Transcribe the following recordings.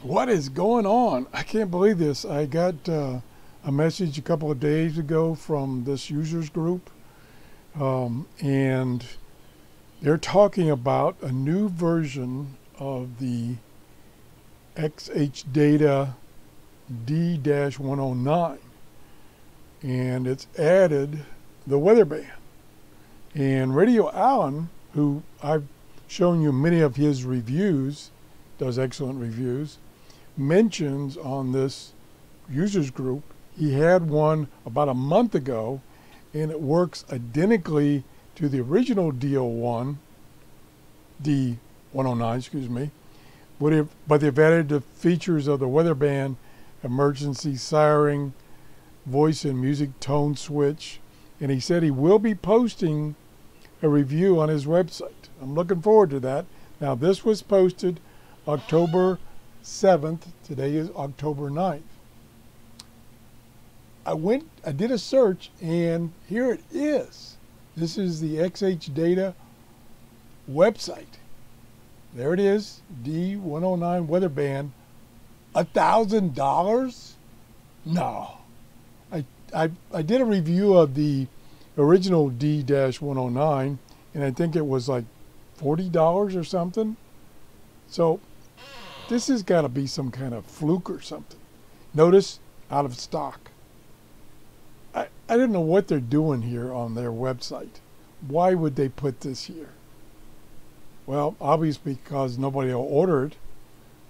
What is going on? I can't believe this. I got a message a couple of days ago from this users group, and they're talking about a new version of the XHData D-109, and it's added the weather band. And Radio Allen, who I've shown you many of his reviews, does excellent reviews, mentions on this users group he had one about a month ago, and it works identically to the original D109, excuse me, but they've added the features of the weather band, emergency siren, voice and music tone switch, and he said he will be posting a review on his website. I'm looking forward to that. Now, this was posted October 7th. Today is October 9th. I did a search, and here it is. This is the XHData website. There it is, D109 weather band. $1,000? No. I did a review of the original D-109, and I think it was like $40 or something. So this has got to be some kind of fluke or something. Notice, out of stock. I don't know what they're doing here on their website. Why would they put this here? Well, obviously because nobody will order it.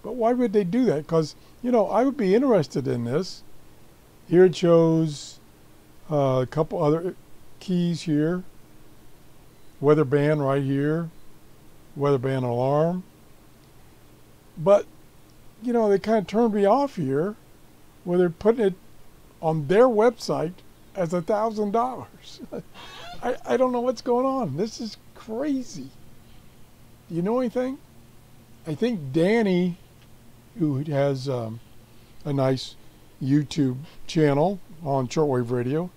But why would they do that? Because, you know, I would be interested in this. Here it shows a couple other keys here. Weather band right here. Weather band alarm. But, you know, they kind of turned me off here where they're putting it on their website as $1,000. I don't know what's going on. This is crazy. Do you know anything? I think Danny, who has a nice YouTube channel on shortwave radio,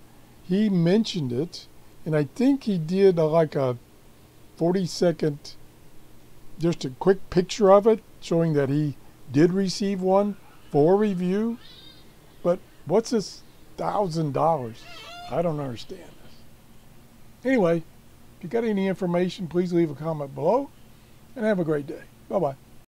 he mentioned it, and I think he did like a 40-second, just a quick picture of it, showing that he did receive one for review. But what's this $1,000? I don't understand this. Anyway, if you got any information, please leave a comment below, and have a great day. Bye-bye.